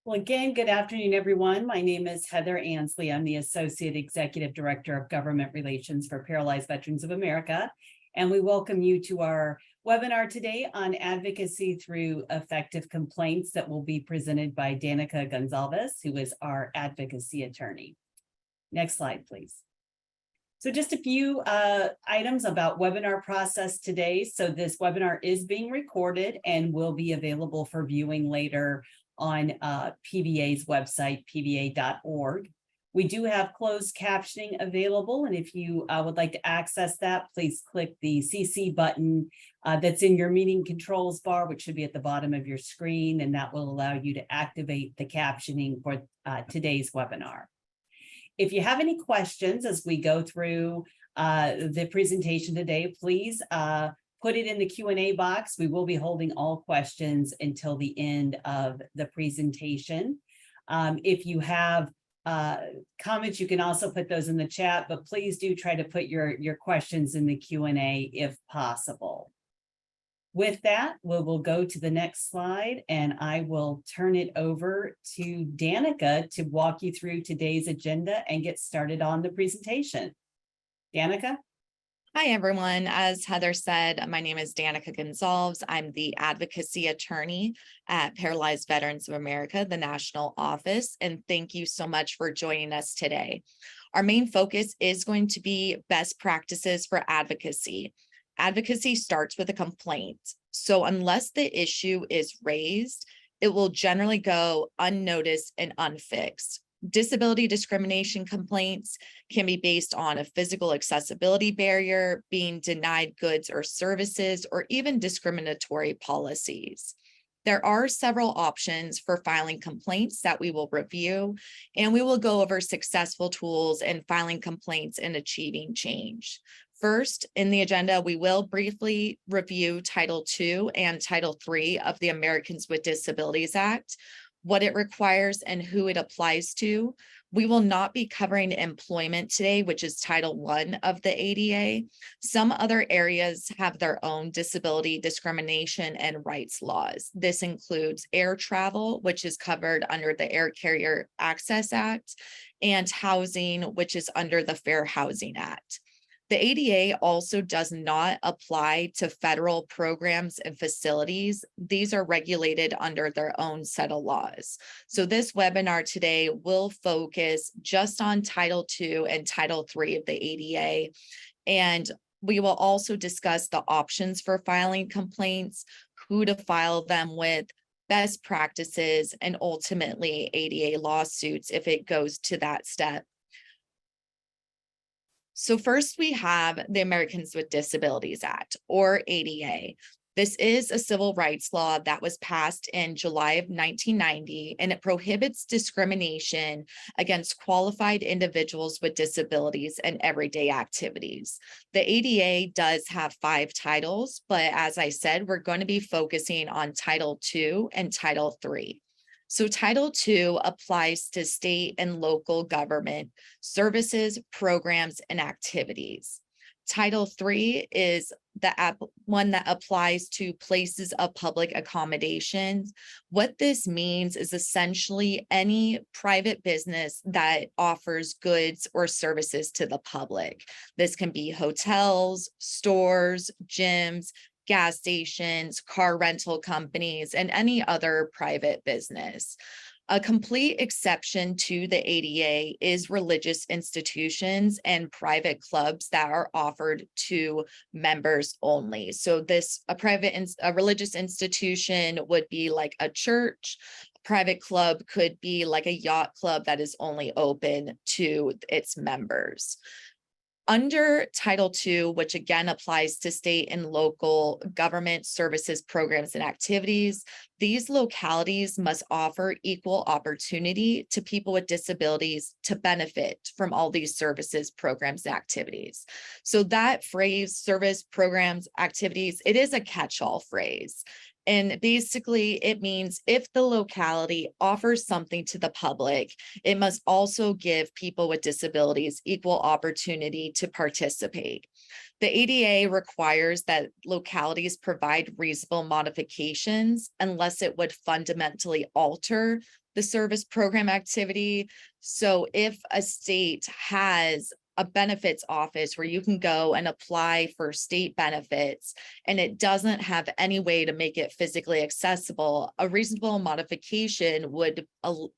Well, again, good afternoon, everyone. My name is Heather Ansley. I'm the Associate Executive Director of Government Relations for Paralyzed Veterans of America. And we welcome you to our webinar today on advocacy through effective complaints that will be presented by Danica Gonzalves, who is our advocacy attorney. Next slide, please. So just a few items about webinar process today. So this webinar is being recorded and will be available for viewing later on PVA's website, pva.org. We do have closed captioning available, and if you would like to access that, please click the CC button that's in your meeting controls bar, which should be at the bottom of your screen, and that will allow you to activate the captioning for today's webinar. If you have any questions as we go through the presentation today, please put it in the Q&A box. We will be holding all questions until the end of the presentation. If you have comments, you can also put those in the chat, but please do try to put your questions in the Q&A if possible. With that, we will go to the next slide, and I will turn it over to Danica to walk you through today's agenda and get started on the presentation. Danica? Hi, everyone. As Heather said, my name is Danica Gonzalves. I'm the advocacy attorney at Paralyzed Veterans of America, the national office, and thank you so much for joining us today. Our main focus is going to be best practices for advocacy. Advocacy starts with a complaint. So unless the issue is raised, it will generally go unnoticed and unfixed. Disability discrimination complaints can be based on a physical accessibility barrier, being denied goods or services, or even discriminatory policies. There are several options for filing complaints that we will review, and we will go over successful tools in filing complaints and achieving change. First, in the agenda, we will briefly review Title II and Title III of the Americans with Disabilities Act, what it requires and who it applies to. We will not be covering employment today, which is Title I of the ADA. Some other areas have their own disability discrimination and rights laws. This includes air travel, which is covered under the Air Carrier Access Act, and housing, which is under the Fair Housing Act. The ADA also does not apply to federal programs and facilities. These are regulated under their own set of laws. So this webinar today will focus just on Title II and Title III of the ADA. And we will also discuss the options for filing complaints, who to file them with, best practices, and ultimately ADA lawsuits if it goes to that step. So first we have the Americans with Disabilities Act, or ADA. This is a civil rights law that was passed in July of 1990, and it prohibits discrimination against qualified individuals with disabilities and everyday activities. The ADA does have 5 titles, but as I said, we're going to be focusing on Title II and Title III. So Title II applies to state and local government services, programs, and activities. Title III is the one that applies to places of public accommodations. What this means is essentially any private business that offers goods or services to the public. This can be hotels, stores, gyms, gas stations, car rental companies, and any other private business. A complete exception to the ADA is religious institutions and private clubs that are offered to members only. So a religious institution would be like a church. A private club could be like a yacht club that is only open to its members. Under Title II, which again applies to state and local government services, programs, and activities, these localities must offer equal opportunity to people with disabilities to benefit from all these services, programs, and activities. So that phrase, service, programs, activities, it is a catch-all phrase. And basically, it means if the locality offers something to the public, it must also give people with disabilities equal opportunity to participate. The ADA requires that localities provide reasonable modifications unless it would fundamentally alter the service program activity. So if a state has a benefits office where you can go and apply for state benefits, and it doesn't have any way to make it physically accessible, a reasonable modification would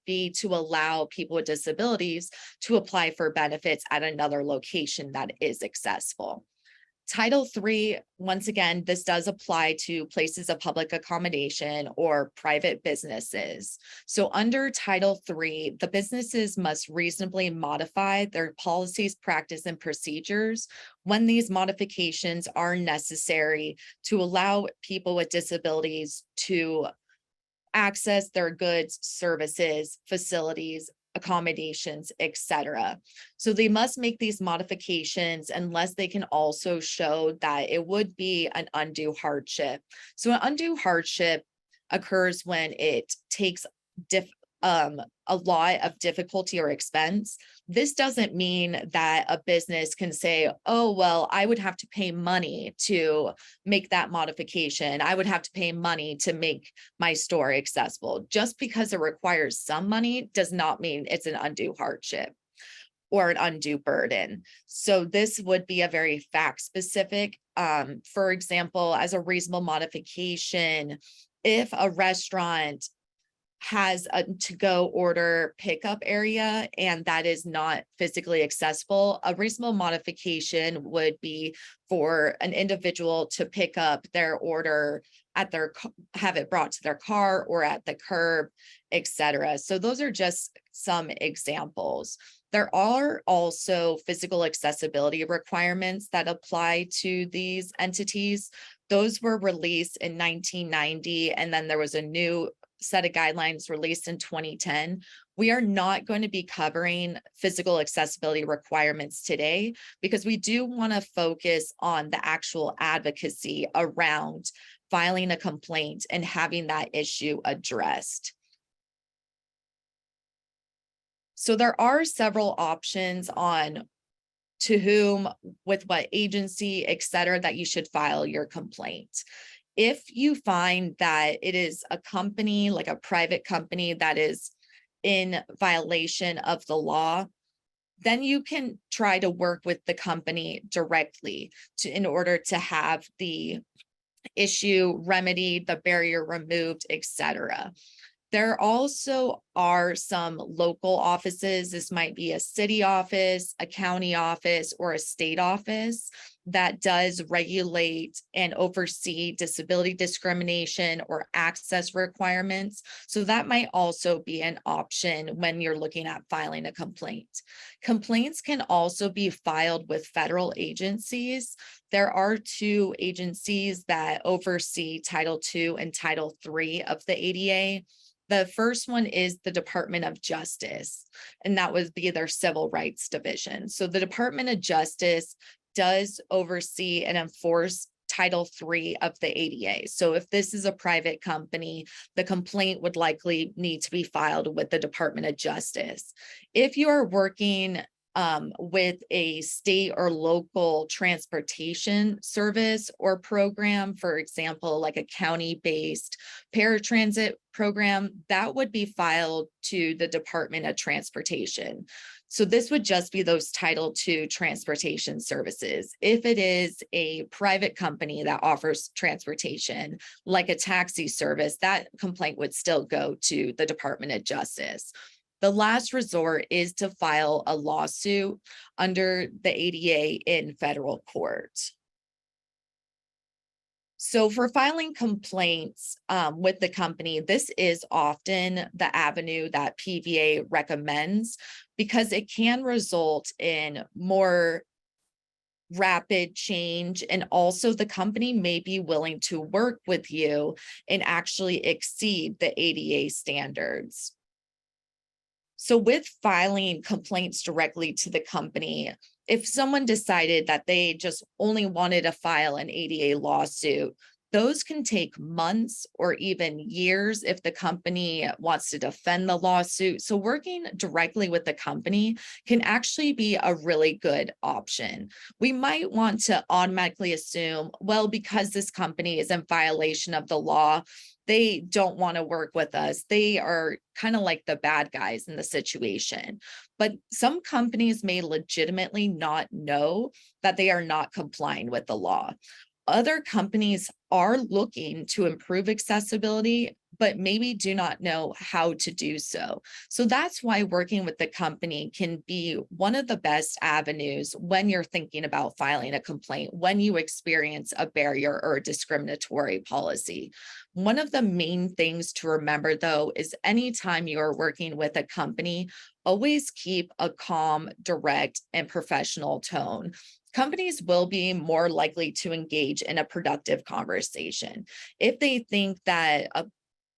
be to allow people with disabilities to apply for benefits at another location that is accessible. Title III, once again, this does apply to places of public accommodation or private businesses. So under Title III, the businesses must reasonably modify their policies, practice, and procedures when these modifications are necessary to allow people with disabilities to access their goods, services, facilities, accommodations, etc. So they must make these modifications unless they can also show that it would be an undue hardship. So an undue hardship occurs when it takes a lot of difficulty or expense. This doesn't mean that a business can say, oh, well, I would have to pay money to make that modification. I would have to pay money to make my store accessible. Just because it requires some money does not mean it's an undue hardship or an undue burden. So this would be a very fact specific. For example, as a reasonable modification, if a restaurant has a to-go order pickup area and that is not physically accessible, a reasonable modification would be for an individual to pick up their order at have it brought to their car or at the curb, etc. So those are just some examples. There are also physical accessibility requirements that apply to these entities. Those were released in 1990, and then there was a new set of guidelines released in 2010. We are not going to be covering physical accessibility requirements today because we do want to focus on the actual advocacy around filing a complaint and having that issue addressed. So there are several options on to whom, with what agency, et cetera, that you should file your complaint. If you find that it is a company, like a private company, that is in violation of the law, then you can try to work with the company directly in order to have the issue remedied, the barrier removed, etc. There also are some local offices. This might be a city office, a county office, or a state office that does regulate and oversee disability discrimination or access requirements. So that might also be an option when you're looking at filing a complaint. Complaints can also be filed with federal agencies. There are two agencies that oversee Title II and Title III of the ADA. The first one is the Department of Justice, and that would be their Civil Rights Division. So the Department of Justice does oversee and enforce Title III of the ADA. So if this is a private company, the complaint would likely need to be filed with the Department of Justice. If you are working with a state or local transportation service or program, for example, like a county-based paratransit program, that would be filed to the Department of Transportation. So this would just be those Title II transportation services. If it is a private company that offers transportation, like a taxi service, that complaint would still go to the Department of Justice. The last resort is to file a lawsuit under the ADA in federal court. So for filing complaints with the company, this is often the avenue that PVA recommends because it can result in more rapid change, and also the company may be willing to work with you and actually exceed the ADA standards. So with filing complaints directly to the company, if someone decided that they just only wanted to file an ADA lawsuit, Those can take months or even years if the company wants to defend the lawsuit. So working directly with the company can actually be a really good option. We might want to automatically assume, well, because this company is in violation of the law, they don't want to work with us. They are kind of like the bad guys in the situation. But some companies may legitimately not know that they are not complying with the law. Other companies are looking to improve accessibility, but maybe do not know how to do so. So that's why working with the company can be one of the best avenues when you're thinking about filing a complaint, when you experience a barrier or a discriminatory policy. One of the main things to remember, though, is anytime you're working with a company, always keep a calm, direct, and professional tone. Companies will be more likely to engage in a productive conversation. If they think that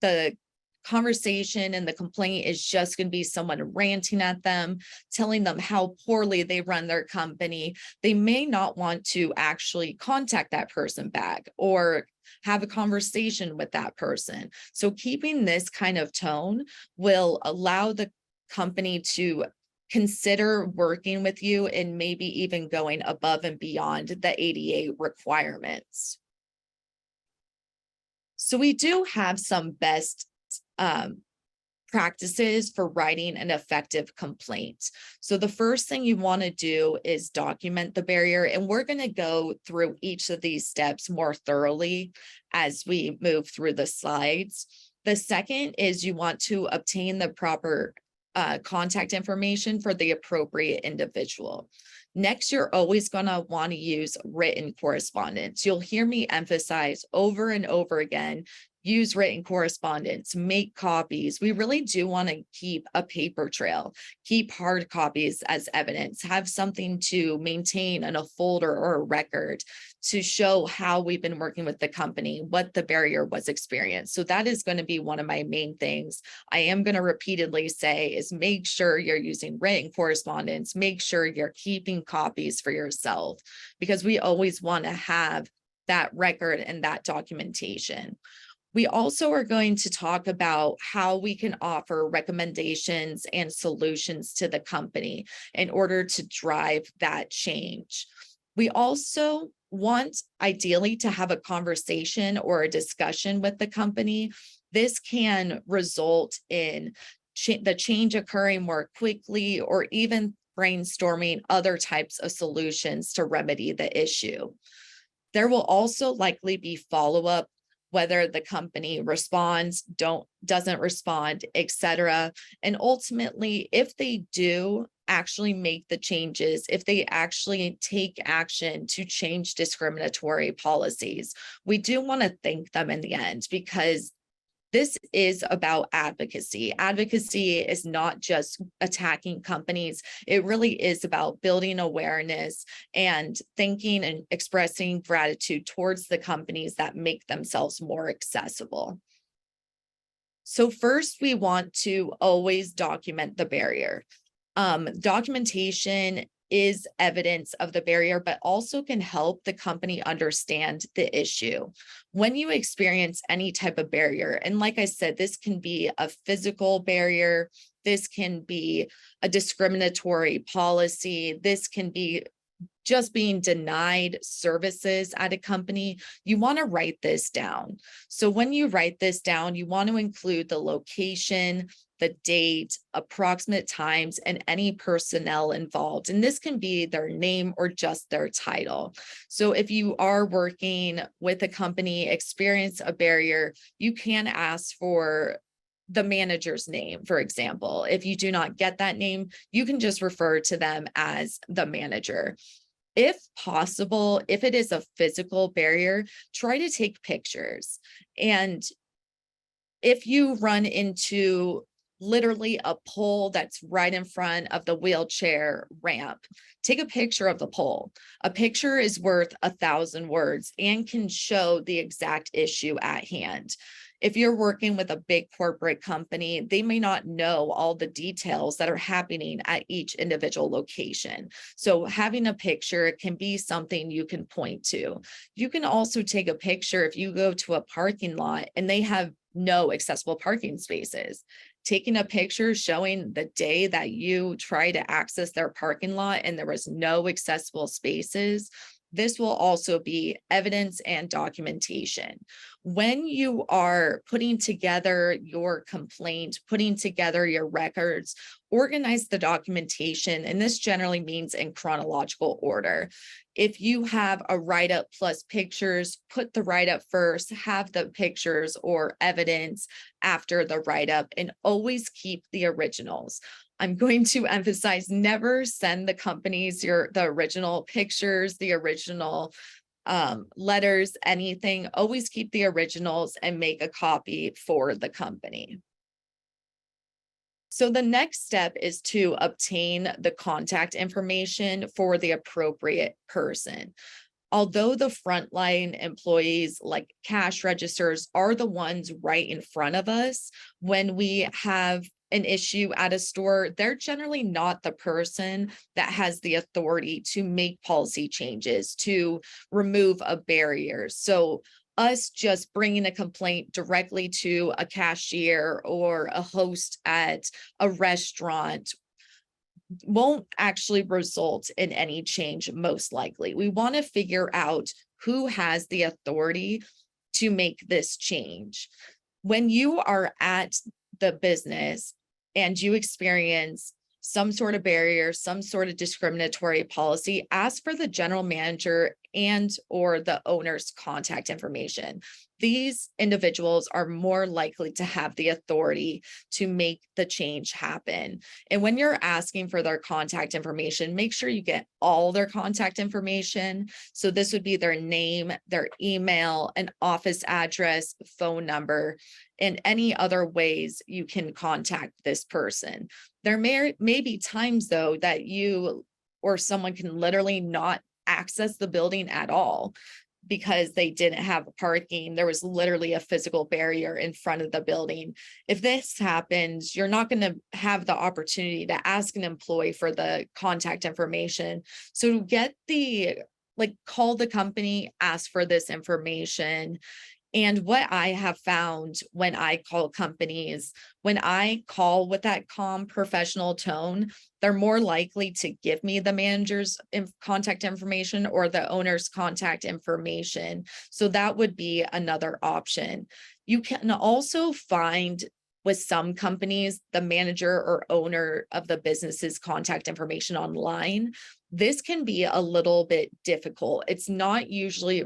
the conversation and the complaint is just going to be someone ranting at them, telling them how poorly they run their company, they may not want to actually contact that person back or have a conversation with that person. So keeping this kind of tone will allow the company to consider working with you and maybe even going above and beyond the ADA requirements. So we do have some best practices for writing an effective complaint. So the first thing you want to do is document the barrier, and we're going to go through each of these steps more thoroughly as we move through the slides. The second is you want to obtain the proper contact information for the appropriate individual. Next, you're always going to want to use written correspondence. You'll hear me emphasize over and over again, use written correspondence, make copies. We really do want to keep a paper trail, keep hard copies as evidence, have something to maintain in a folder or a record to show how we've been working with the company, what the barrier was experienced. So that is going to be one of my main things I am going to repeatedly say is make sure you're using written correspondence, make sure you're keeping copies for yourself, because we always want to have that record and that documentation. We also are going to talk about how we can offer recommendations and solutions to the company in order to drive that change. We also want ideally to have a conversation or a discussion with the company. This can result in the change occurring more quickly or even brainstorming other types of solutions to remedy the issue. There will also likely be follow-up, whether the company responds, doesn't respond, etc. And ultimately, if they do actually make the changes, if they actually take action to change discriminatory policies, we do want to thank them in the end, because this is about advocacy. Advocacy is not just attacking companies. It really is about building awareness and thanking and expressing gratitude towards the companies that make themselves more accessible. So first, we want to always document the barrier. Documentation is evidence of the barrier, but also can help the company understand the issue. When you experience any type of barrier, and like I said, this can be a physical barrier, this can be a discriminatory policy, this can be just being denied services at a company, you want to write this down. So when you write this down, you want to include the location, the date, approximate times, and any personnel involved. And this can be their name or just their title. So if you are working with a company, experience a barrier, you can ask for the manager's name, for example. If you do not get that name, you can just refer to them as the manager. If possible, if it is a physical barrier, try to take pictures. And if you run into literally a pole that's right in front of the wheelchair ramp. Take a picture of the pole. A picture is worth 1,000 words and can show the exact issue at hand. If you're working with a big corporate company, they may not know all the details that are happening at each individual location. So having a picture can be something you can point to. You can also take a picture if you go to a parking lot and they have no accessible parking spaces. Taking a picture showing the day that you try to access their parking lot and there was no accessible spaces, this will also be evidence and documentation. When you are putting together your complaint, putting together your records, organize the documentation, and this generally means in chronological order. If you have a write-up plus pictures, put the write-up first, have the pictures or evidence after the write-up, and always keep the originals. I'm going to emphasize, never send the companies the original pictures, the original letters, anything. Always keep the originals and make a copy for the company. So the next step is to obtain the contact information for the appropriate person. Although the frontline employees like cash registers are the ones right in front of us when we have an issue at a store, they're generally not the person that has the authority to make policy changes, to remove a barrier. So us just bringing a complaint directly to a cashier or a host at a restaurant won't actually result in any change, most likely. We want to figure out who has the authority to make this change. When you are at the business and you experience some sort of barrier, some sort of discriminatory policy, ask for the general manager and or the owner's contact information. These individuals are more likely to have the authority to make the change happen. And when you're asking for their contact information, make sure you get all their contact information. So this would be their name, their email, an office address, phone number, and any other ways you can contact this person. There may be times though that you or someone can literally not access the building at all because they didn't have parking. There was literally a physical barrier in front of the building. If this happens, you're not going to have the opportunity to ask an employee for the contact information. So get call the company, ask for this information. And what I have found when I call companies, when I call with that calm professional tone, they're more likely to give me the manager's contact information or the owner's contact information. So that would be another option. You can also find with some companies, the manager or owner of the business's contact information online. This can be a little bit difficult. It's not usually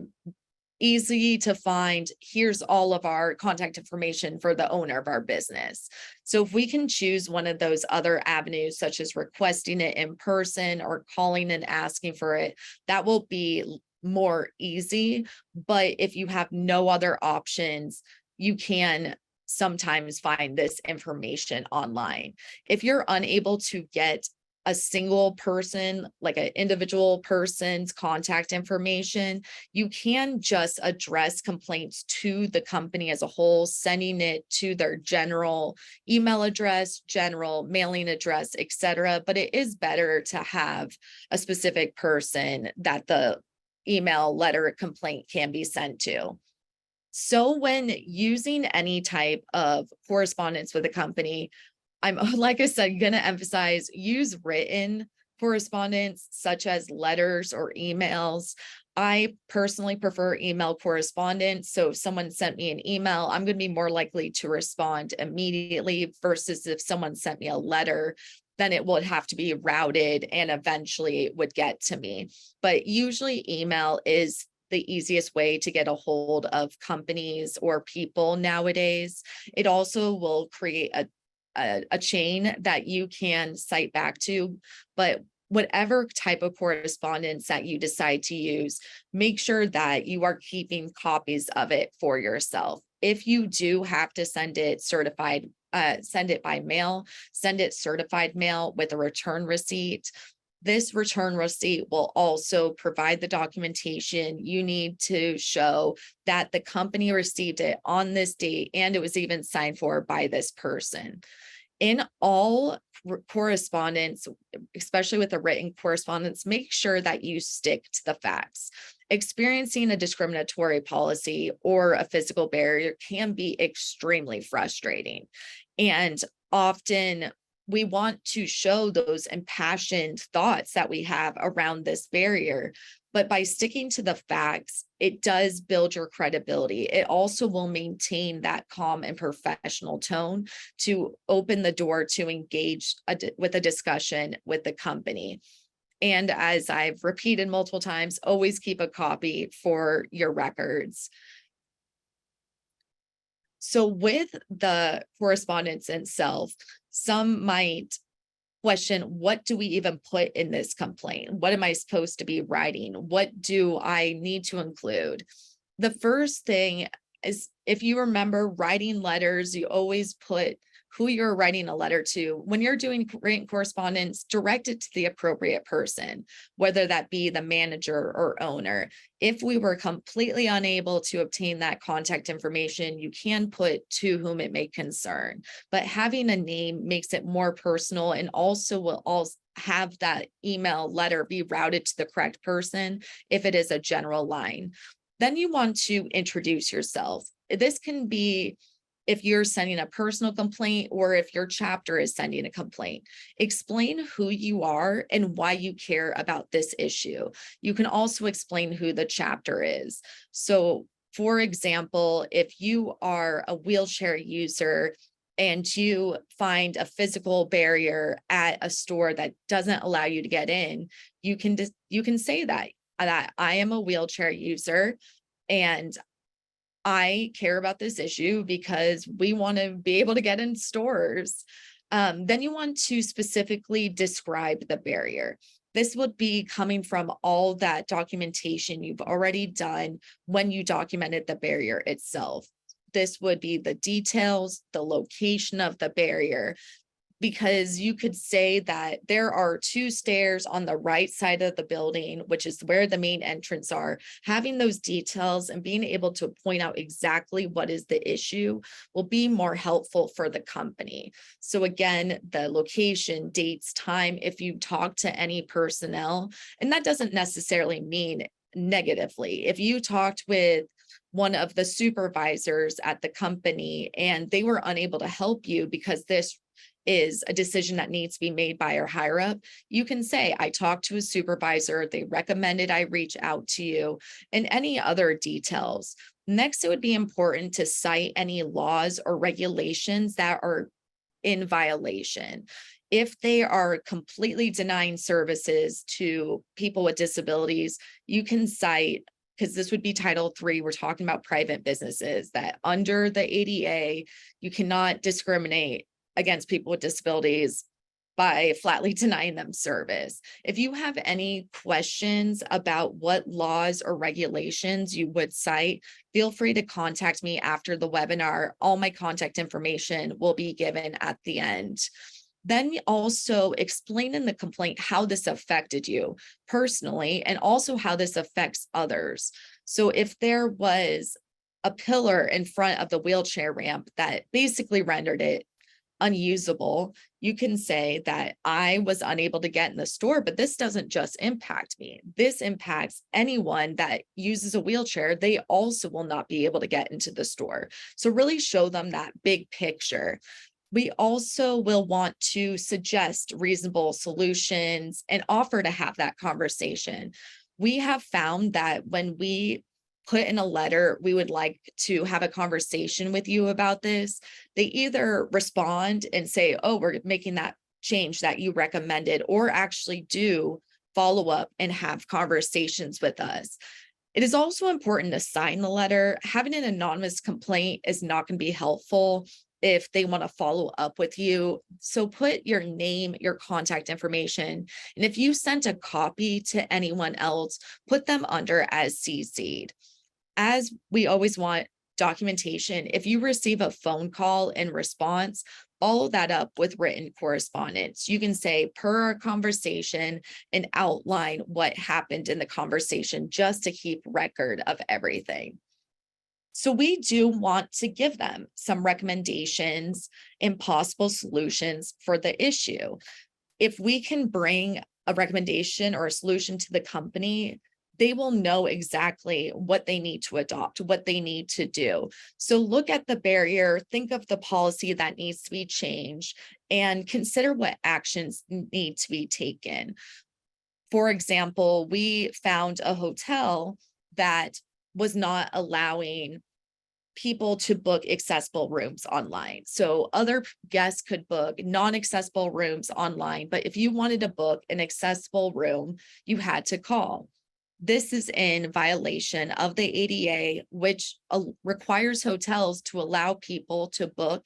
easy to find. Here's all of our contact information for the owner of our business. So if we can choose one of those other avenues, such as requesting it in person or calling and asking for it, that will be more easy. But if you have no other options, you can sometimes find this information online. If you're unable to get a single person, like an individual person's contact information, you can just address complaints to the company as a whole, sending it to their general email address, general mailing address, etc. But it is better to have a specific person that the email, letter, complaint can be sent to. So when using any type of correspondence with a company, I'm, like I said, going to emphasize, use written correspondence such as letters or emails. I personally prefer email correspondence. So if someone sent me an email, I'm going to be more likely to respond immediately versus if someone sent me a letter, then it would have to be routed and eventually it would get to me. But usually email is the easiest way to get a hold of companies or people nowadays. It also will create a chain that you can cite back to, but whatever type of correspondence that you decide to use, make sure that you are keeping copies of it for yourself. if you do have to send it certified, send it by mail, send it certified mail with a return receipt. This return receipt will also provide the documentation you need to show that the company received it on this date and it was even signed for by this person. In all correspondence, especially with a written correspondence, make sure that you stick to the facts. Experiencing a discriminatory policy or a physical barrier can be extremely frustrating. And often we want to show those impassioned thoughts that we have around this barrier. But by sticking to the facts, it does build your credibility. It also will maintain that calm and professional tone to open the door to engage with a discussion with the company. And as I've repeated multiple times, always keep a copy for your records. So with the correspondence itself, some might question, what do we even put in this complaint? What am I supposed to be writing? What do I need to include? The first thing is, if you remember writing letters, you always put who you're writing a letter to. When you're doing written correspondence, direct it to the appropriate person, whether that be the manager or owner. If we were completely unable to obtain that contact information, you can put to whom it may concern. But having a name makes it more personal and also will also have that email letter be routed to the correct person if it is a general line. Then you want to introduce yourself. This can be if you're sending a personal complaint or if your chapter is sending a complaint. Explain who you are and why you care about this issue. You can also explain who the chapter is. So, for example, if you are a wheelchair user and you find a physical barrier at a store that doesn't allow you to get in, you can say that I am a wheelchair user and I care about this issue because we want to be able to get in stores. Then you want to specifically describe the barrier. This would be coming from all that documentation you've already done when you documented the barrier itself. This would be the details, the location of the barrier, because you could say that there are 2 stairs on the right side of the building, which is where the main entrance are. Having those details and being able to point out exactly what is the issue will be more helpful for the company. So again, the location, dates, time, if you talk to any personnel, and that doesn't necessarily mean negatively. If you talked with one of the supervisors at the company and they were unable to help you because this is a decision that needs to be made by our higher up, you can say, I talked to a supervisor, they recommended I reach out to you, and any other details. Next, it would be important to cite any laws or regulations that are in violation. If they are completely denying services to people with disabilities, you can cite, because this would be Title III, we're talking about private businesses, that under the ADA, you cannot discriminate against people with disabilities by flatly denying them service. If you have any questions about what laws or regulations you would cite, feel free to contact me after the webinar. All my contact information will be given at the end. Then also explain in the complaint how this affected you personally and also how this affects others. So if there was a pillar in front of the wheelchair ramp that basically rendered it unusable, you can say that I was unable to get in the store, but this doesn't just impact me. This impacts anyone that uses a wheelchair. They also will not be able to get into the store. So really show them that big picture. We also will want to suggest reasonable solutions and offer to have that conversation. We have found that when we put in a letter, we would like to have a conversation with you about this, they either respond and say, oh, we're making that change that you recommended, or actually do follow up and have conversations with us. It is also important to sign the letter. Having an anonymous complaint is not going to be helpful if they want to follow up with you. So put your name, your contact information, and if you sent a copy to anyone else, put them under as CC'd. As we always want documentation. If you receive a phone call in response, follow that up with written correspondence. You can say per our conversation and outline what happened in the conversation just to keep record of everything. So we do want to give them some recommendations and possible solutions for the issue. If we can bring a recommendation or a solution to the company, they will know exactly what they need to adopt, what they need to do. So look at the barrier, think of the policy that needs to be changed, and consider what actions need to be taken. For example, we found a hotel that was not allowing people to book accessible rooms online. So other guests could book non-accessible rooms online, but if you wanted to book an accessible room, you had to call. This is in violation of the ADA, which requires hotels to allow people to book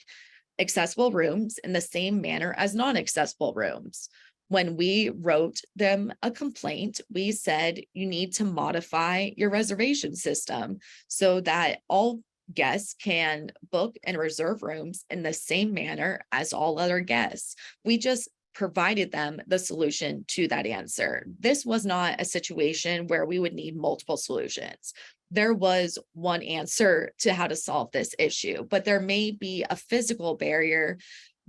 accessible rooms in the same manner as non-accessible rooms. When we wrote them a complaint, we said you need to modify your reservation system so that all guests can book and reserve rooms in the same manner as all other guests. We just provided them the solution to that answer. This was not a situation where we would need multiple solutions. There was one answer to how to solve this issue, but there may be a physical barrier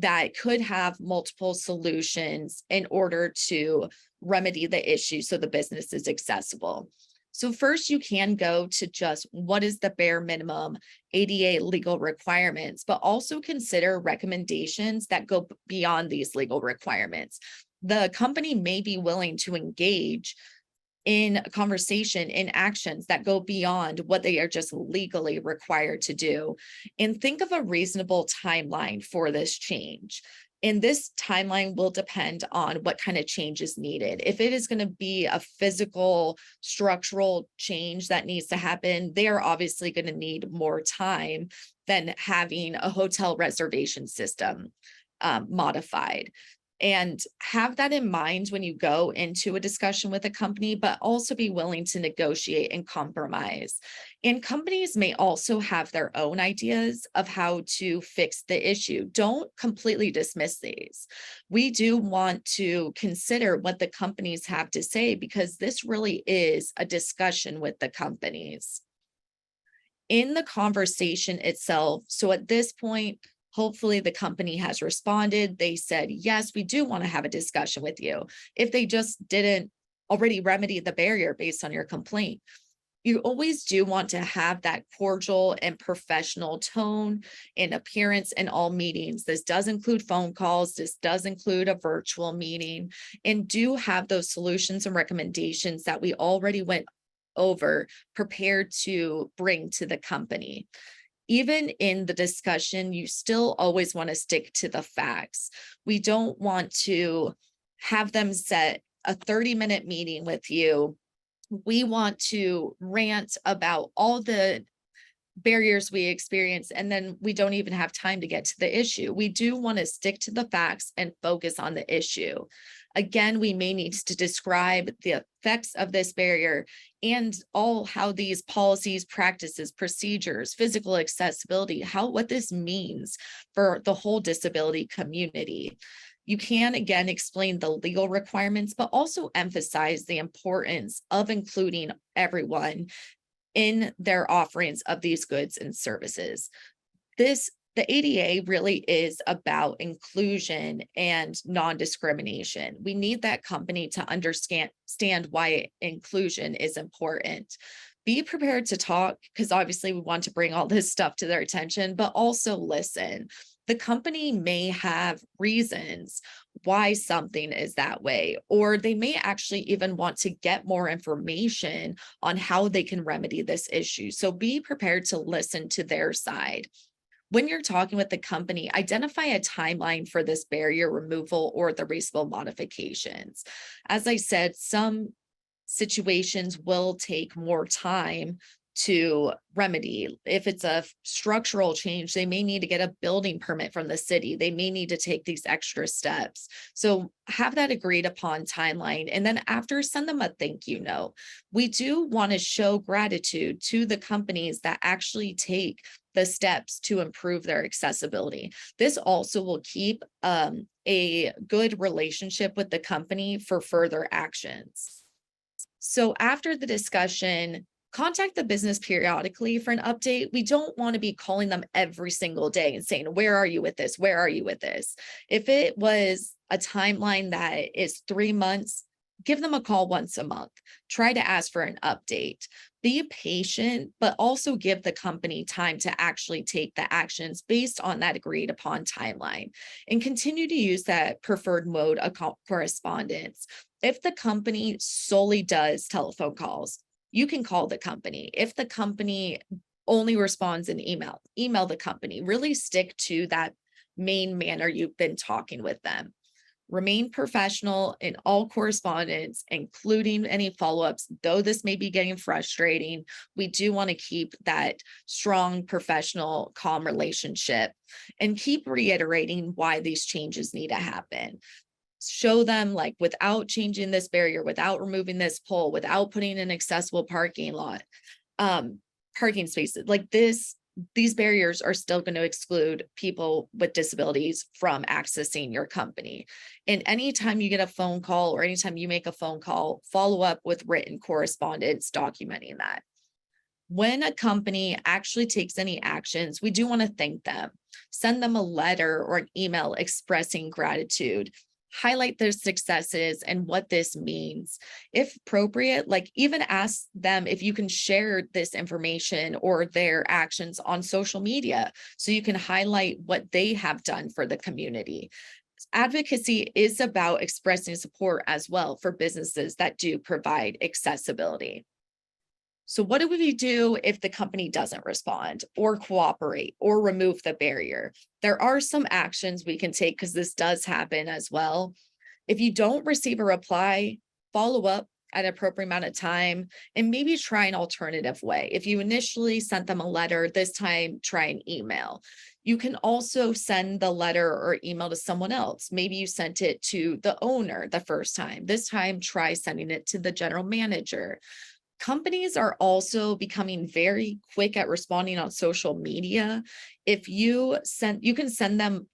that could have multiple solutions in order to remedy the issue so the business is accessible. So first, you can go to just what is the bare minimum ADA legal requirements, but also consider recommendations that go beyond these legal requirements. The company may be willing to engage in a conversation, in actions that go beyond what they are just legally required to do. And think of a reasonable timeline for this change. And this timeline will depend on what kind of change is needed. If it is going to be a physical, structural change that needs to happen, they are obviously going to need more time than having a hotel reservation system modified. And have that in mind when you go into a discussion with a company, but also be willing to negotiate and compromise. And companies may also have their own ideas of how to fix the issue. Don't completely dismiss these. We do want to consider what the companies have to say because this really is a discussion with the companies. In the conversation itself, so at this point, hopefully the company has responded. They said, yes, we do want to have a discussion with you. If they just didn't already remedy the barrier based on your complaint, you always do want to have that cordial and professional tone and appearance in all meetings. This does include phone calls. This does include a virtual meeting, and do have those solutions and recommendations that we already went over prepared to bring to the company. Even in the discussion, you still always want to stick to the facts. We don't want to have them set a 30-minute meeting with you. We want to rant about all the barriers we experience, and then we don't even have time to get to the issue. We do want to stick to the facts and focus on the issue. Again, we may need to describe the effects of this barrier and how these policies, practices, procedures, physical accessibility, what this means for the whole disability community. You can, again, explain the legal requirements, but also emphasize the importance of including everyone in their offerings of these goods and services. The ADA really is about inclusion and non-discrimination. We need that company to understand why inclusion is important. Be prepared to talk, because obviously we want to bring all this stuff to their attention, but also listen. The company may have reasons why something is that way, or they may actually even want to get more information on how they can remedy this issue. So be prepared to listen to their side. When you're talking with the company, identify a timeline for this barrier removal or the reasonable modifications. As I said, some situations will take more time to remedy. If it's a structural change, they may need to get a building permit from the city. They may need to take these extra steps. So have that agreed upon timeline. And then after, send them a thank you note. We do want to show gratitude to the companies that actually take the steps to improve their accessibility. This also will keep a good relationship with the company for further actions. So after the discussion, contact the business periodically for an update. We don't want to be calling them every single day and saying, where are you with this? Where are you with this? If it was a timeline that is 3 months, give them a call once a month. Try to ask for an update. Be patient, but also give the company time to actually take the actions based on that agreed upon timeline, and continue to use that preferred mode of correspondence. If the company solely does telephone calls, you can call the company. If the company only responds in email, email the company. Really stick to that main manner you've been talking with them. Remain professional in all correspondence, including any follow-ups. Though this may be getting frustrating, we do want to keep that strong, professional, calm relationship and keep reiterating why these changes need to happen. Show them, like, without changing this barrier, without removing this pole, without putting an accessible parking lot, parking spaces like this, these barriers are still going to exclude people with disabilities from accessing your company. And anytime you get a phone call or anytime you make a phone call, follow up with written correspondence documenting that. When a company actually takes any actions, we do want to thank them. Send them a letter or an email expressing gratitude. Highlight their successes and what this means. If appropriate, like, even ask them if you can share this information or their actions on social media so you can highlight what they have done for the community. Advocacy is about expressing support as well for businesses that do provide accessibility. So what do we do if the company doesn't respond or cooperate or remove the barrier? There are some actions we can take because this does happen as well. If you don't receive a reply, follow up at an appropriate amount of time and maybe try an alternative way. If you initially sent them a letter, this time try an email. You can also send the letter or email to someone else. Maybe you sent it to the owner the first time. This time, try sending it to the general manager. Companies are also becoming very quick at responding on social media. If you can send them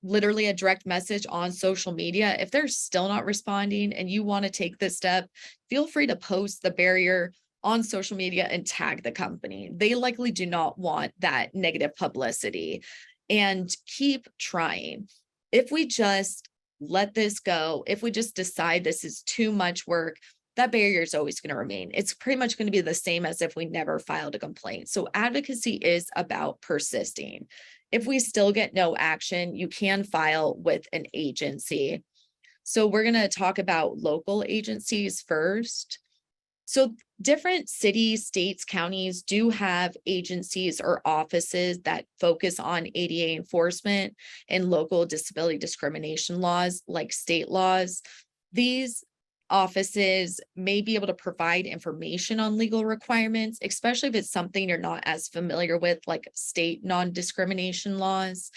literally a direct message on social media. If they're still not responding and you want to take this step, feel free to post the barrier on social media and tag the company. They likely do not want that negative publicity, and keep trying. If we just let this go, if we just decide this is too much work, that barrier is always going to remain. It's pretty much going to be the same as if we never filed a complaint. So advocacy is about persisting. If we still get no action, you can file with an agency. So we're going to talk about local agencies first. So different cities, states, counties do have agencies or offices that focus on ADA enforcement and local disability discrimination laws, like state laws. These offices may be able to provide information on legal requirements, especially if it's something you're not as familiar with, like state non-discrimination laws.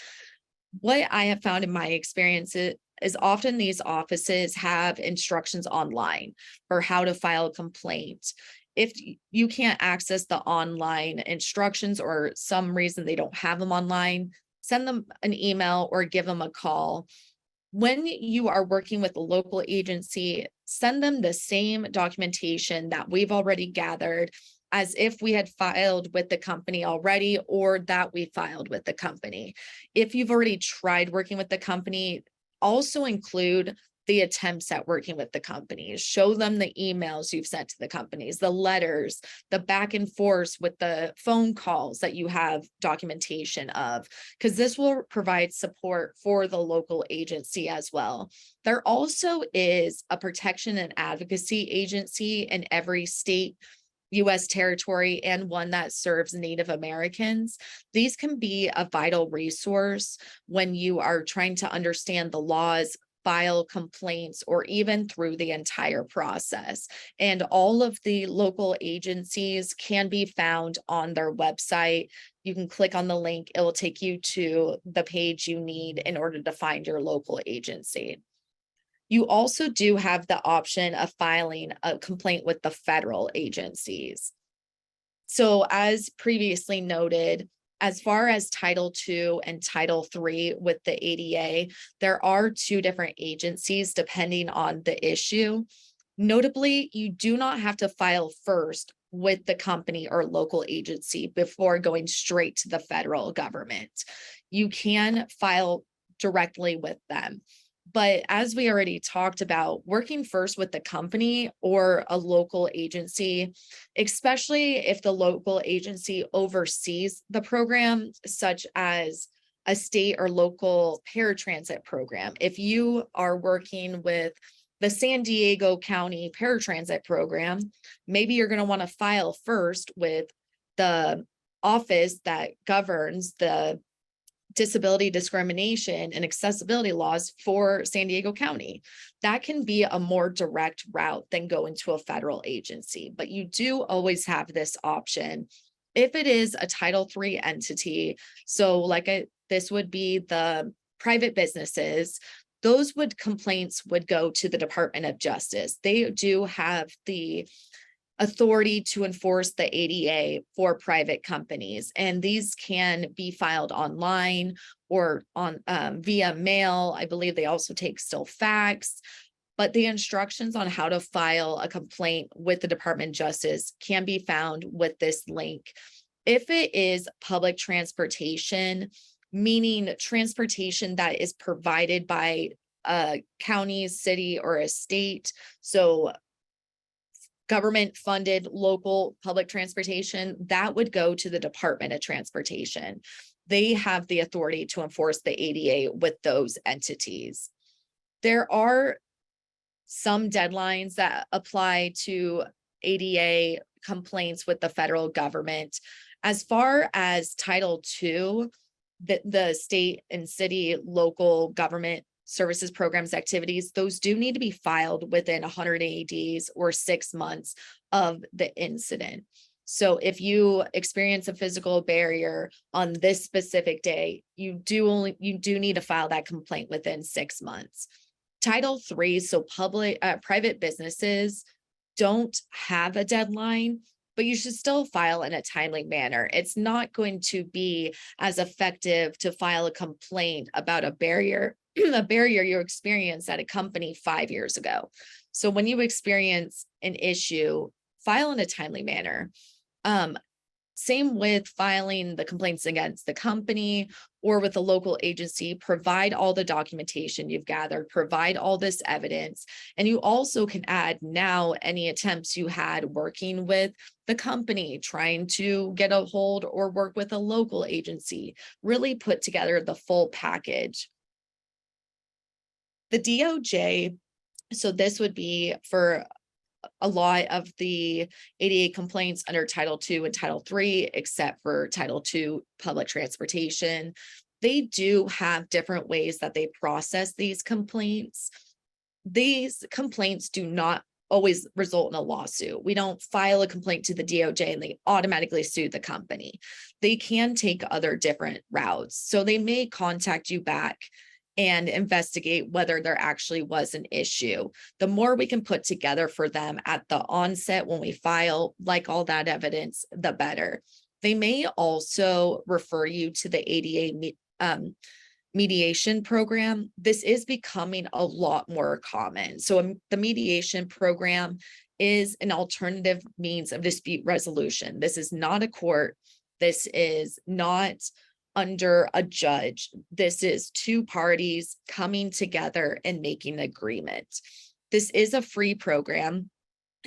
What I have found in my experience is often these offices have instructions online for how to file a complaint. If you can't access the online instructions or some reason they don't have them online, send them an email or give them a call. When you are working with a local agency, send them the same documentation that we've already gathered as if we had filed with the company already or that we filed with the company. If you've already tried working with the company, also include the attempts at working with the companies. Show them the emails you've sent to the companies, the letters, the back and forth with the phone calls that you have documentation of, because this will provide support for the local agency as well. There also is a protection and advocacy agency in every state, U.S. territory, and one that serves Native Americans. These can be a vital resource when you are trying to understand the laws, file complaints or even through the entire process. And all of the local agencies can be found on their website. You can click on the link. It will take you to the page you need in order to find your local agency. You also do have the option of filing a complaint with the federal agencies. So as previously noted, as far as Title II and Title III with the ADA, there are two different agencies depending on the issue. Notably, you do not have to file first with the company or local agency before going straight to the federal government. You can file directly with them. But as we already talked about, working first with the company or a local agency, especially if the local agency oversees the program, such as a state or local paratransit program. If you are working with the San Diego County paratransit program, maybe you're going to want to file first with the office that governs the disability discrimination and accessibility laws for San Diego County. That can be a more direct route than going to a federal agency, but you do always have this option. If it is a Title III entity, so this would be the private businesses, those complaints would go to the Department of Justice. They do have the authority to enforce the ADA for private companies. And these can be filed online or on via mail. I believe they also take still fax, but the instructions on how to file a complaint with the Department of Justice can be found with this link. If it is public transportation, meaning transportation that is provided by a county, city, or a state, so government funded local public transportation, that would go to the Department of Transportation. They have the authority to enforce the ADA with those entities. There are some deadlines that apply to ADA complaints with the federal government. As far as Title II, the state and city local government services, programs, activities, those do need to be filed within 180 days or 6 months of the incident. So if you experience a physical barrier on this specific day, you do need to file that complaint within 6 months. Title III, so private businesses don't have a deadline, but you should still file in a timely manner. It's not going to be as effective to file a complaint about a barrier you experienced at a company 5 years ago. So when you experience an issue, file in a timely manner. Same with filing the complaints against the company or with a local agency. Provide all the documentation you've gathered, provide all this evidence, and you also can add now any attempts you had working with the company, trying to get a hold or work with a local agency. Really put together the full package. The DOJ, so this would be for a lot of the ADA complaints under Title II and Title III, except for Title II public transportation. They do have different ways that they process these complaints. These complaints do not always result in a lawsuit. We don't file a complaint to the DOJ and they automatically sue the company. They can take other different routes. So they may contact you back and investigate whether there actually was an issue. The more we can put together for them at the onset when we file, like all that evidence, the better. They may also refer you to the ADA mediation program. This is becoming a lot more common. So the mediation program is an alternative means of dispute resolution. This is not a court. This is not under a judge. This is two parties coming together and making an agreement. This is a free program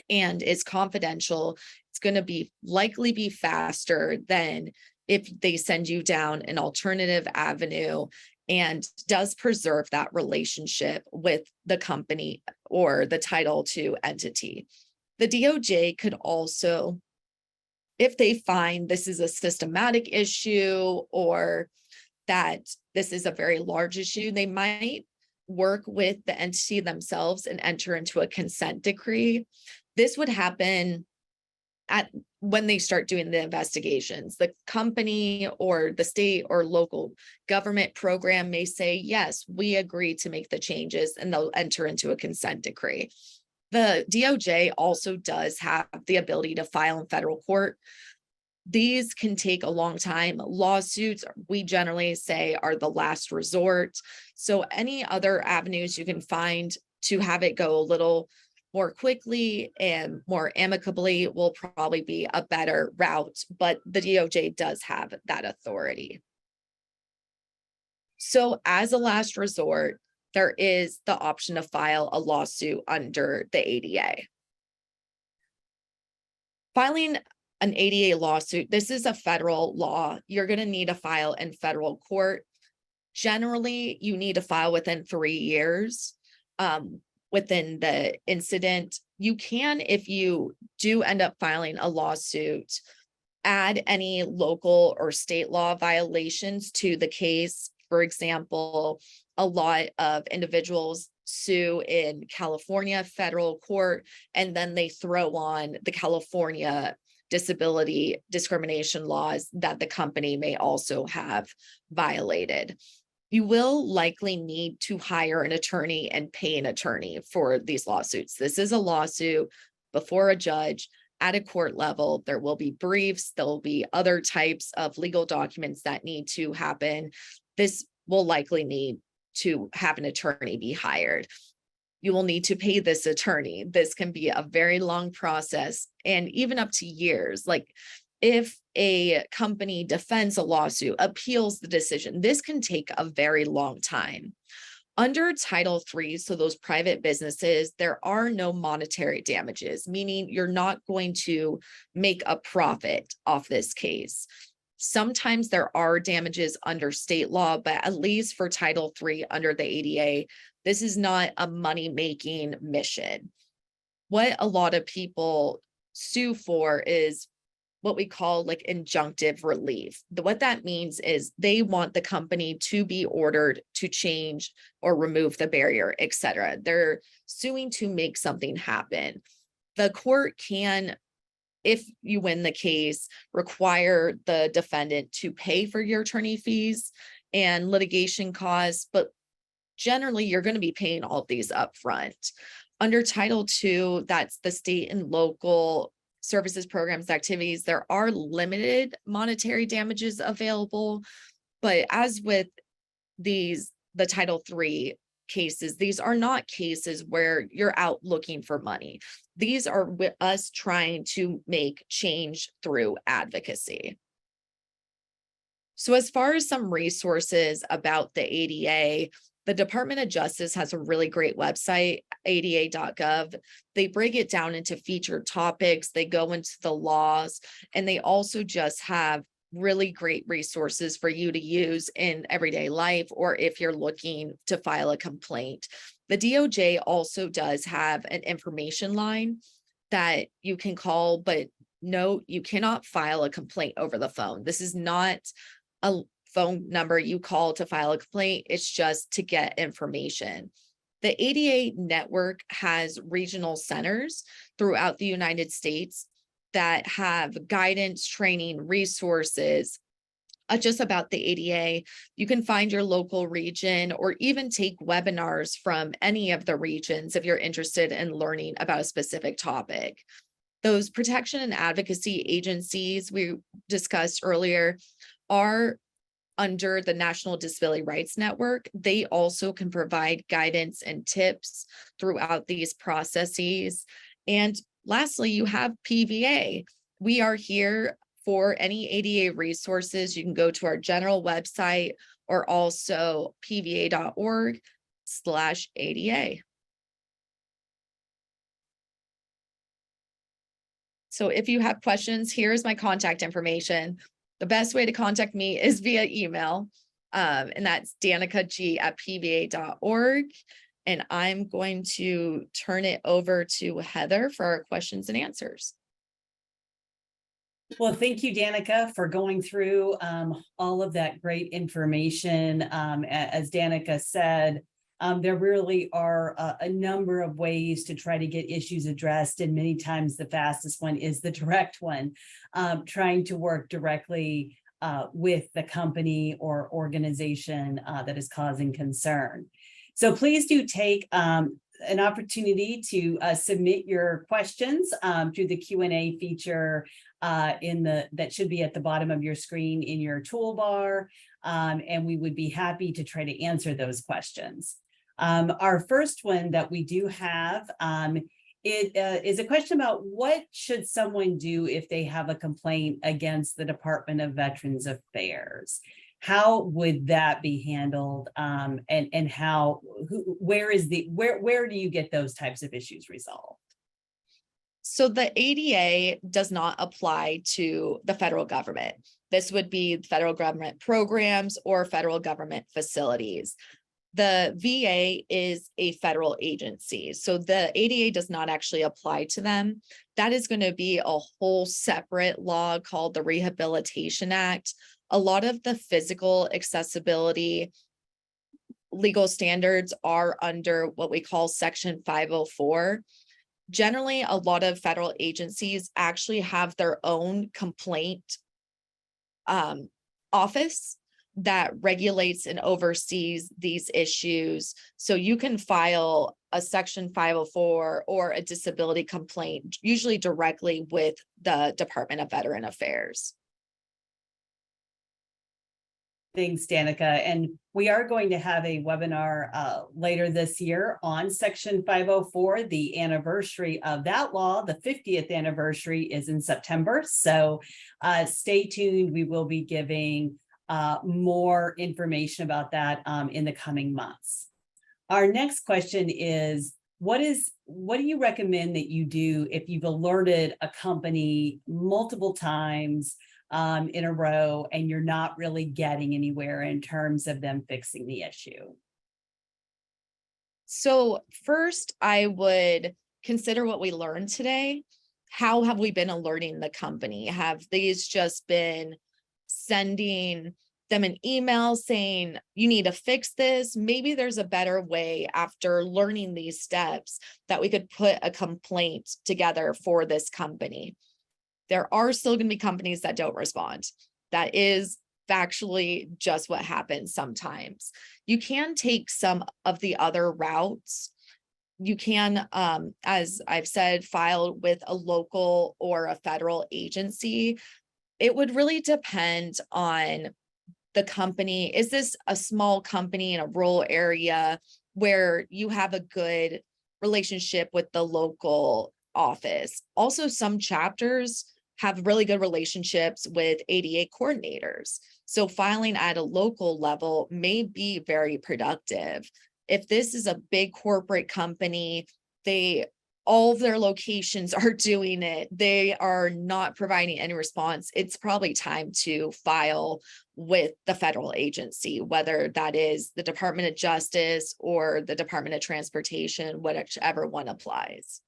and is confidential. It's going to likely be faster than if they send you down an alternative avenue, and does preserve that relationship with the company or the Title II entity. The DOJ could also, if they find this is a systematic issue or that this is a very large issue, they might work with the entity themselves and enter into a consent decree. This would happen when they start doing the investigations. The company or the state or local government program may say, yes, we agree to make the changes, and they'll enter into a consent decree. The DOJ also does have the ability to file in federal court. These can take a long time. Lawsuits, we generally say, are the last resort. So any other avenues you can find to have it go a little more quickly and more amicably will probably be a better route, but the DOJ does have that authority. So as a last resort, there is the option to file a lawsuit under the ADA. Filing an ADA lawsuit, this is a federal law. You're going to need to file in federal court. Generally, you need to file within 3 years within the incident. You can, if you do end up filing a lawsuit, add any local or state law violations to the case. For example, a lot of individuals sue in California federal court, and then they throw on the California disability discrimination laws that the company may also have violated. You will likely need to hire an attorney and pay an attorney for these lawsuits. This is a lawsuit before a judge at a court level. There will be briefs, there will be other types of legal documents that need to happen. This will likely need to have an attorney be hired. You will need to pay this attorney. This can be a very long process, and even up to years. Like if a company defends a lawsuit, appeals the decision, this can take a very long time. Under Title III, so those private businesses, there are no monetary damages, meaning you're not going to make a profit off this case. Sometimes there are damages under state law, but at least for Title III under the ADA, this is not a money-making mission. What a lot of people sue for is what we call like injunctive relief. What that means is they want the company to be ordered to change or remove the barrier, etc. They're suing to make something happen. The court can, if you win the case, require the defendant to pay for your attorney fees and litigation costs, but generally you're going to be paying all of these upfront. Under Title II, that's the state and local services, programs, activities. There are limited monetary damages available, but as with the Title III cases, these are not cases where you're out looking for money. These are with us trying to make change through advocacy. So as far as some resources about the ADA, the Department of Justice has a really great website, ada.gov. They break it down into featured topics, they go into the laws, and they also just have really great resources for you to use in everyday life, or if you're looking to file a complaint. The DOJ also does have an information line that you can call, but no, you cannot file a complaint over the phone. This is not a phone number you call to file a complaint. It's just to get information. The ADA network has regional centers throughout the United States that have guidance, training, resources just about the ADA. You can find your local region or even take webinars from any of the regions if you're interested in learning about a specific topic. Those protection and advocacy agencies we discussed earlier are under the National Disability Rights Network. They also can provide guidance and tips throughout these processes. And lastly, you have PVA. We are here for any ADA resources. You can go to our general website or also pva.org/ADA. So if you have questions, here's my contact information. The best way to contact me is via email, and that's danicag@pva.org. And I'm going to turn it over to Heather for our questions and answers. Well, thank you, Danica, for going through all of that great information. As Danica said, There really are a number of ways to try to get issues addressed, and many times the fastest one is the direct one, trying to work directly with the company or organization that is causing concern. So please do take an opportunity to submit your questions through the Q&A feature that should be at the bottom of your screen in your toolbar, and we would be happy to try to answer those questions. Our first one that we do have is a question about what should someone do if they have a complaint against the Department of Veterans Affairs? How would that be handled? And how, where do you get those types of issues resolved? So the ADA does not apply to the federal government. This would be federal government programs or federal government facilities. The VA is a federal agency, so the ADA does not actually apply to them. That is going to be a whole separate law called the Rehabilitation Act. A lot of the physical accessibility legal standards are under what we call Section 504. Generally, a lot of federal agencies actually have their own complaint office that regulates and oversees these issues. So you can file a Section 504 or a disability complaint, usually directly with the Department of Veteran Affairs. Thanks, Danica. And we are going to have a webinar later this year on Section 504. The anniversary of that law, the 50th anniversary, is in September. So stay tuned. We will be giving more information about that in the coming months. Our next question is, what do you recommend that you do if you've alerted a company multiple times in a row and you're not really getting anywhere in terms of them fixing the issue? So first, I would consider what we learned today. How have we been alerting the company? Have these just been sending them an email saying, you need to fix this? Maybe there's a better way after learning these steps that we could put a complaint together for this company. There are still going to be companies that don't respond. That is factually just what happens sometimes. You can take some of the other routes. You can, as I've said, file with a local or a federal agency. It would really depend on the company. Is this a small company in a rural area where you have a good relationship with the local office? Also, some chapters have really good relationships with ADA coordinators. So filing at a local level may be very productive. If this is a big corporate company, all of their locations are doing it, they are not providing any response, it's probably time to file with the federal agency, whether that is the Department of Justice or the Department of Transportation, whichever one applies.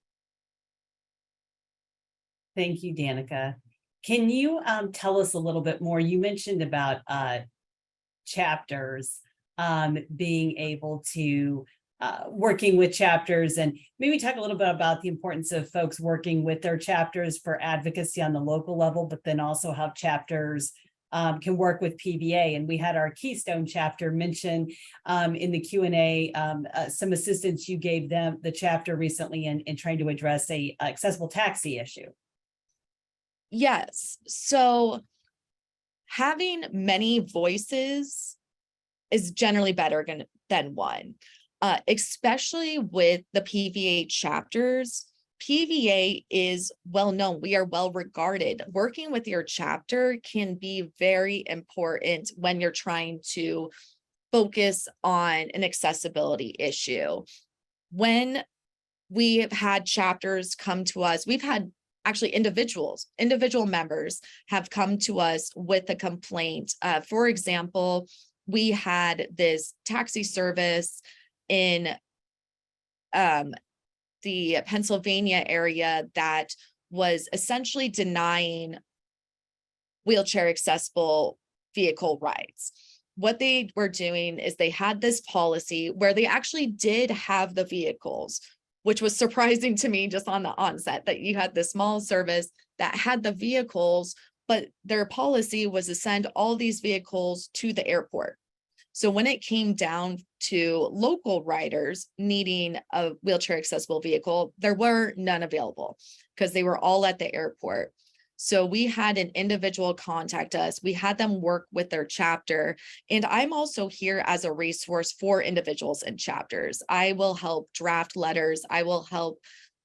Thank you, Danica. Can you tell us a little bit more? You mentioned about chapters being able to working with chapters, and maybe talk a little bit about the importance of folks working with their chapters for advocacy on the local level, but then also how chapters can work with PVA. And we had our Keystone chapter mention in the Q&A some assistance you gave them, the chapter recently, in trying to address a accessible taxi issue. Yes. So having many voices is generally better than one, especially with the PVA chapters. PVA is well known. We are well regarded. Working with your chapter can be very important when you're trying to focus on an accessibility issue. When we have had chapters come to us, we've had actually individual members have come to us with a complaint. For example, we had this taxi service in the Pennsylvania area that was essentially denying wheelchair accessible vehicle rides. what they were doing is they had this policy where they actually did have the vehicles, which was surprising to me just on the onset, that you had this small service that had the vehicles, but their policy was to send all these vehicles to the airport. So when it came down to local riders needing a wheelchair accessible vehicle, there were none available because they were all at the airport. So we had an individual contact us. We had them work with their chapter. And I'm also here as a resource for individuals and chapters. I will help draft letters. I will help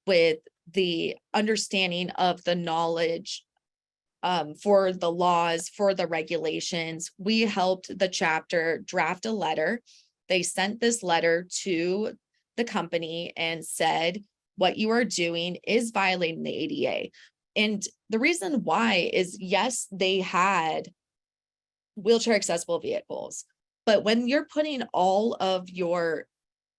with the understanding of the knowledge for the laws, for the regulations. We helped the chapter draft a letter. They sent this letter to the company and said, what you are doing is violating the ADA. And the reason why is, yes, they had wheelchair accessible vehicles, but when you're putting all of your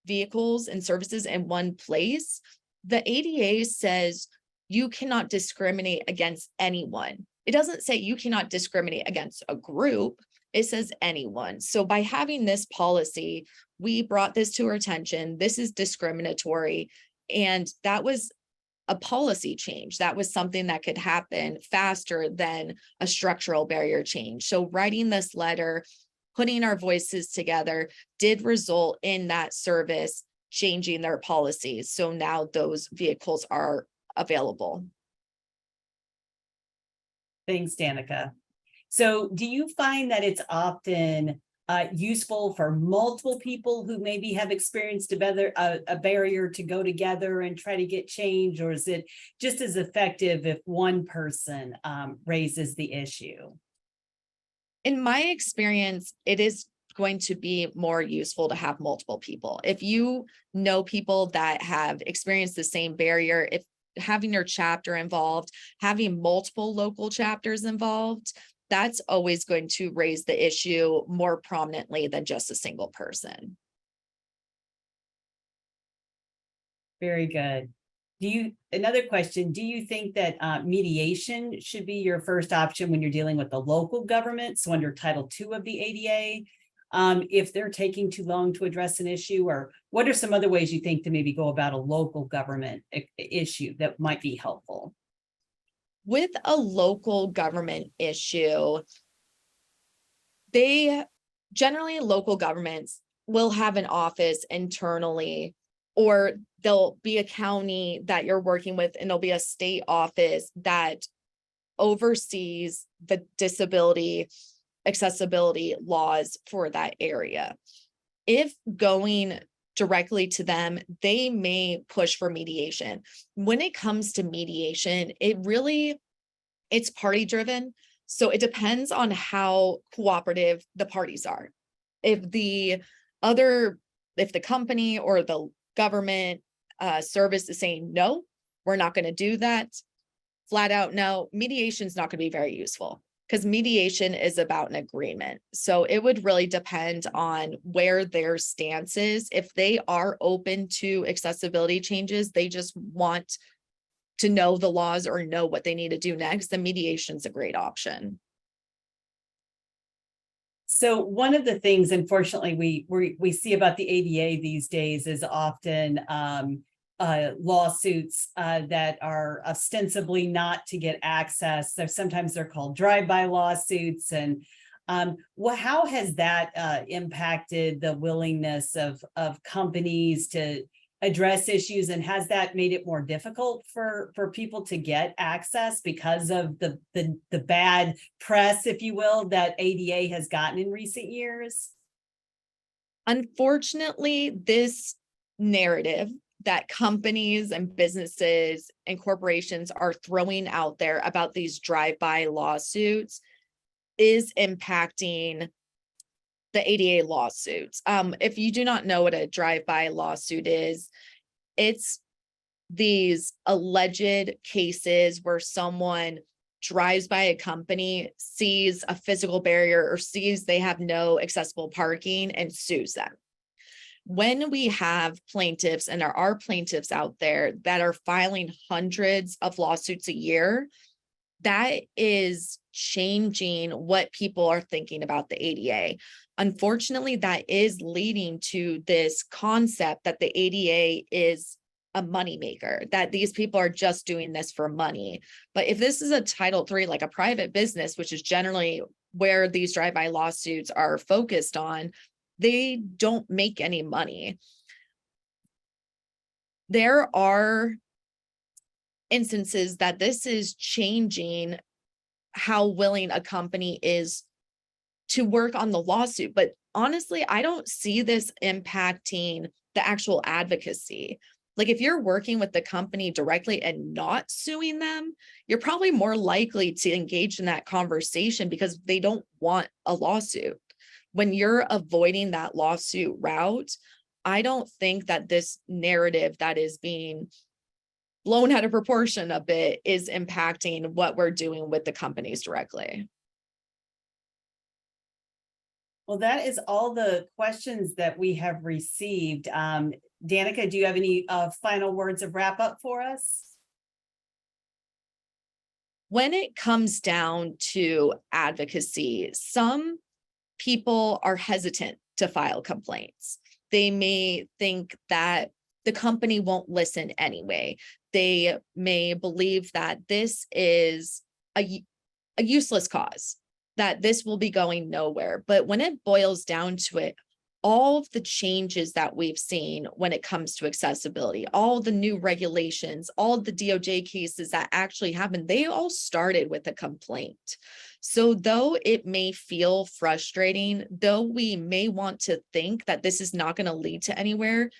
vehicles and services in one place, the ADA says you cannot discriminate against anyone. It doesn't say you cannot discriminate against a group. It says anyone. So by having this policy, we brought this to our attention. This is discriminatory. And that was a policy change. That was something that could happen faster than a structural barrier change. So writing this letter, putting our voices together did result in that service changing their policies. So now those vehicles are available. Thanks, Danica. So do you find that it's often useful for multiple people who maybe have experienced a barrier to go together and try to get change, or is it just as effective if one person raises the issue? In my experience, it is going to be more useful to have multiple people. If you know people that have experienced the same barrier, if having your chapter involved, having multiple local chapters involved, that's always going to raise the issue more prominently than just a single person. Very good. Another question, do you think that mediation should be your first option when you're dealing with the local government? So under Title II of the ADA, if they're taking too long to address an issue, or what are some other ways you think to maybe go about a local government issue that might be helpful? With a local government issue, local governments will have an office internally, or there'll be a county that you're working with, and there'll be a state office that oversees the disability accessibility laws for that area. If going directly to them, they may push for mediation. When it comes to mediation, it's party driven. So it depends on how cooperative the parties are. If the company or the government service is saying, no, we're not going to do that, flat out no, mediation is not going to be very useful, because mediation is about an agreement. So it would really depend on where their stance is. If they are open to accessibility changes, they just want to know the laws or know what they need to do next, then mediation is a great option. So one of the things, unfortunately, we see about the ADA these days is often lawsuits that are ostensibly not to get access. So sometimes they're called drive-by lawsuits. And how has that impacted the willingness of companies to address issues, and has that made it more difficult for people to get access because of the bad press, if you will, that ADA has gotten in recent years? Unfortunately, this narrative that companies and businesses and corporations are throwing out there about these drive-by lawsuits is impacting the ADA lawsuits. If you do not know what a drive-by lawsuit is, it's these alleged cases where someone drives by a company, sees a physical barrier, or sees they have no accessible parking and sues them. When we have plaintiffs, and there are plaintiffs out there that are filing hundreds of lawsuits a year, that is changing what people are thinking about the ADA. Unfortunately, that is leading to this concept that the ADA is a moneymaker, that these people are just doing this for money. But if this is a Title III, like a private business, which is generally where these drive-by lawsuits are focused on, they don't make any money. There are instances that this is changing how willing a company is to work on the lawsuit. But honestly, I don't see this impacting the actual advocacy. Like if you're working with the company directly and not suing them, you're probably more likely to engage in that conversation because they don't want a lawsuit. When you're avoiding that lawsuit route, I don't think that this narrative that is being blown out of proportion a bit is impacting what we're doing with the companies directly. Well, that is all the questions that we have received. Danica, do you have any final words of wrap up for us? When it comes down to advocacy, some people are hesitant to file complaints. They may think that the company won't listen anyway. They may believe that this is a useless cause, that this will be going nowhere. But when it boils down to it, all of the changes that we've seen when it comes to accessibility, all the new regulations, all the DOJ cases that actually happened, they all started with a complaint. So though it may feel frustrating, though we may want to think that this is not going to lead to anywhere,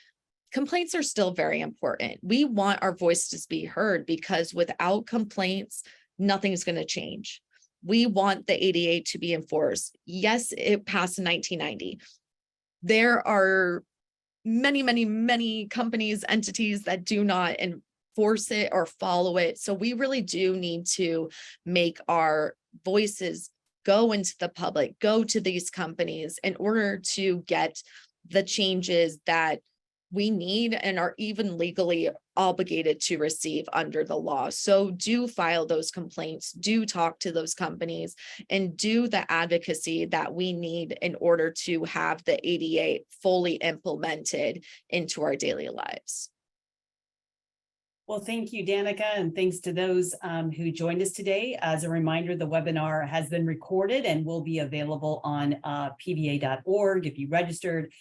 complaints are still very important. We want our voices to be heard because without complaints, nothing's going to change. We want the ADA to be enforced. Yes, it passed in 1990. There are many, many, many companies, entities that do not enforce it or follow it. So we really do need to make our voices go into the public, go to these companies in order to get the changes that we need and are even legally obligated to receive under the law. So do file those complaints, do talk to those companies, and do the advocacy that we need in order to have the ADA fully implemented into our daily lives. Well, thank you, Danica, and thanks to those who joined us today. As a reminder, the webinar has been recorded and will be available on pba.org. If you registered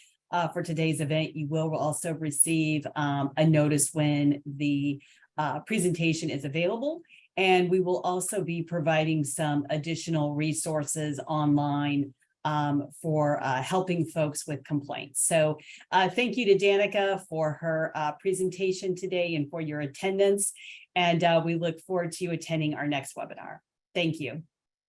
for today's event, you will also receive a notice when the presentation is available. And we will also be providing some additional resources online for helping folks with complaints. So thank you to Danica for her presentation today and for your attendance. And we look forward to you attending our next webinar. Thank you.